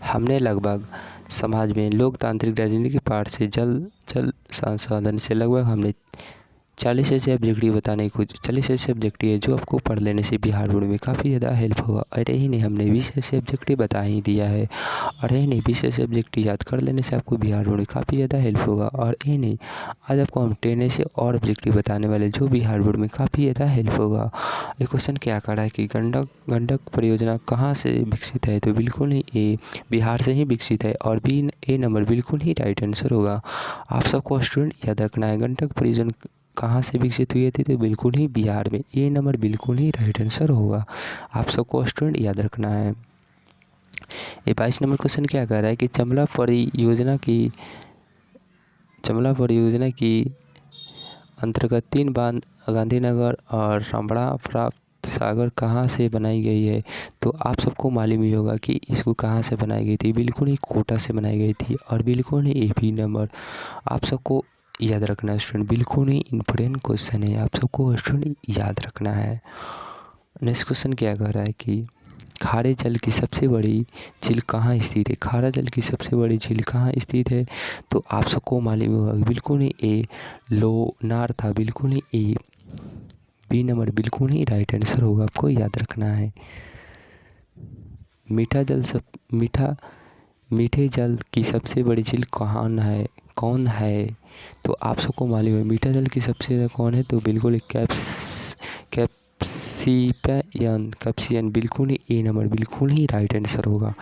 हमने लगभग समाज में लोकतांत्रिक राजनीति के पाठ से जल संसाधन से लगभग हमने 40 ऐसे ऑब्जेक्टिव बताने की 40 ऐसे ऑब्जेक्टिव है जो आपको पढ़ लेने से बिहार बोर्ड में काफ़ी ज़्यादा हेल्प होगा। अरे ही नहीं, हमने 20 ऐसे ऑब्जेक्टिव बता ही दिया है। और यही नहीं, 20 ऐसे ऑब्जेक्टिव याद कर लेने से आपको बिहार बोर्ड में काफ़ी ज़्यादा हेल्प होगा। और यही नहीं, आज आपको हम 10 ऐसे और ऑब्जेक्टिव बताने वाले जो बिहार बोर्ड में काफ़ी ज़्यादा हेल्प होगा। ये क्वेश्चन क्या कर रहा है कि गंडक परियोजना कहाँ से विकसित है, तो बिल्कुल ही ए बिहार से ही विकसित है। और बी ए नंबर बिल्कुल ही राइट आंसर होगा। आप सबको स्टूडेंट याद रखना है, गंडक परियोजना कहाँ से विकसित हुई थी, तो बिल्कुल ही बिहार में। ए नंबर बिल्कुल ही राइट आंसर होगा। आप सबको स्टूडेंट याद रखना है। ये 22 नंबर क्वेश्चन क्या कह रहा है कि चमला परियोजना की अंतर्गत 3 बांध गांधीनगर और रामबड़ा प्राप्त सागर कहाँ से बनाई गई है, तो आप सबको मालूम ही होगा कि इसको कहाँ से बनाई गई थी। बिल्कुल ही कोटा से बनाई गई थी। और बिल्कुल ही ए बी नंबर आप सबको याद रखना है स्टूडेंट, बिल्कुल ही इम्पोर्टेंट क्वेश्चन है, आप सबको स्टूडेंट याद रखना है। नेक्स्ट क्वेश्चन क्या कह रहा है कि खारे जल की सबसे बड़ी झील कहाँ स्थित है। खारा जल की सबसे बड़ी झील कहाँ स्थित है, तो आप सबको मालूम होगा बिल्कुल ही ए लोनार था। बिल्कुल ही ए बी नंबर बिल्कुल ही राइट आंसर होगा, आपको याद रखना है। मीठे जल की सबसे बड़ी झील कौन है, तो आप सबको मालूम है मीठा जल की सबसे ज़्यादा कौन है, तो बिल्कुल कैप्सियन बिल्कुल ही ए नंबर बिल्कुल ही राइट आंसर होगा।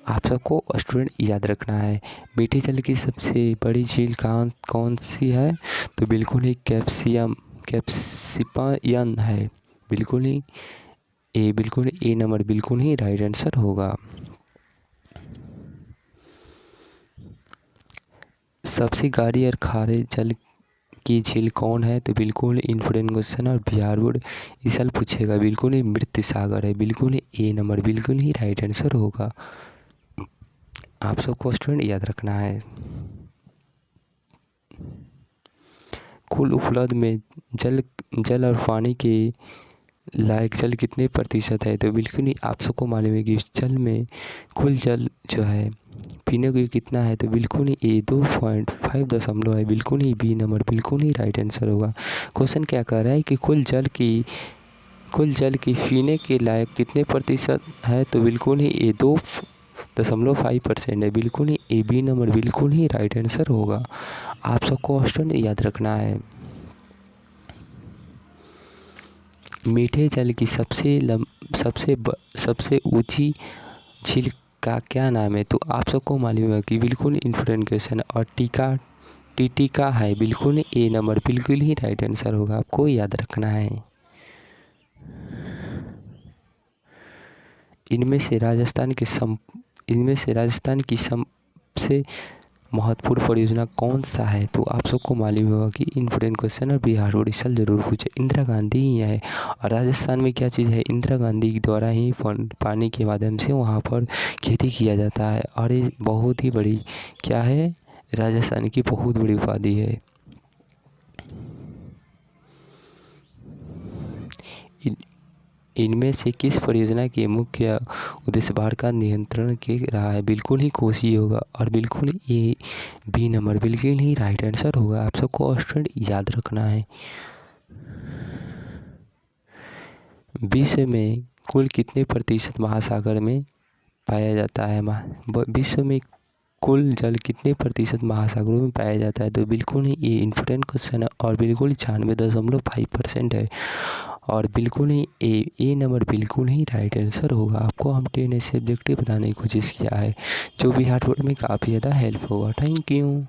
आप सबको स्टूडेंट याद रखना है मीठे जल की सबसे बड़ी झील कौन सी है, तो बिल्कुल ही कैप्सियन है। बिल्कुल ही ए नंबर बिल्कुल ही राइट आंसर होगा। सबसे गाढ़ी और खारे जल की झील कौन है, तो बिल्कुल इम्पोर्टेंट क्वेश्चन और बिहार बोर्ड इस साल पूछेगा। बिल्कुल ही मृत सागर है। बिल्कुल ही ए नंबर बिल्कुल ही राइट आंसर होगा। आप सबको स्टूडेंट याद रखना है। कुल उपलब्ध में जल और पानी के लायक जल कितने प्रतिशत है, तो बिल्कुल ही आप सबको मालूम है कि इस जल में कुल जल जो है पीने को कितना है, तो बिल्कुल ही ए 2.5 है। बिल्कुल ही बी नंबर बिल्कुल ही राइट आंसर होगा। क्वेश्चन क्या कह रहा है कि कुल जल की पीने के लायक कितने प्रतिशत है, तो बिल्कुल ही ए 2.5% है। बिल्कुल ही ए बी नंबर बिल्कुल ही राइट आंसर होगा। आप सबको ऑप्शन याद रखना है। मीठे जल की सबसे ऊंची झील का क्या नाम है, तो आप सबको मालूम है कि बिल्कुल इम्पोर्टेंट क्वेश्चन और टीटिका है। बिल्कुल ए नंबर बिल्कुल ही राइट आंसर होगा, आपको याद रखना है। इनमें से राजस्थान की सबसे महत्वपूर्ण परियोजना कौन सा है, तो आप सबको मालूम होगा कि इम्पोर्टेंट क्वेश्चन और बिहार बोर्ड इस साल जरूर पूछे। इंदिरा गांधी ही है। और राजस्थान में क्या चीज़ है, इंदिरा गांधी द्वारा ही पानी के माध्यम से वहाँ पर खेती किया जाता है। और ये बहुत ही बड़ी क्या है, राजस्थान की बहुत बड़ी उपाधि है। इनमें से किस परियोजना के मुख्य उद्देश्य बाढ़ का नियंत्रण के रहा है, बिल्कुल ही कोसी होगा। और बिल्कुल ये बी नंबर बिल्कुल ही राइट आंसर होगा। आप सबको स्टूडेंट याद रखना है। विश्व में कुल कितने प्रतिशत महासागर में पाया जाता है, विश्व में कुल जल कितने प्रतिशत महासागरों में पाया जाता है, तो बिल्कुल ही ये इम्पोर्टेंट क्वेश्चन है। और बिल्कुल 96.5% है। और बिल्कुल ही ए नंबर बिल्कुल ही राइट आंसर होगा। आपको हम 10 ऐसे ऑब्जेक्टिव बताने की कोशिश किया है जो बिहार बोर्ड में काफ़ी ज़्यादा हेल्प होगा। Thank you.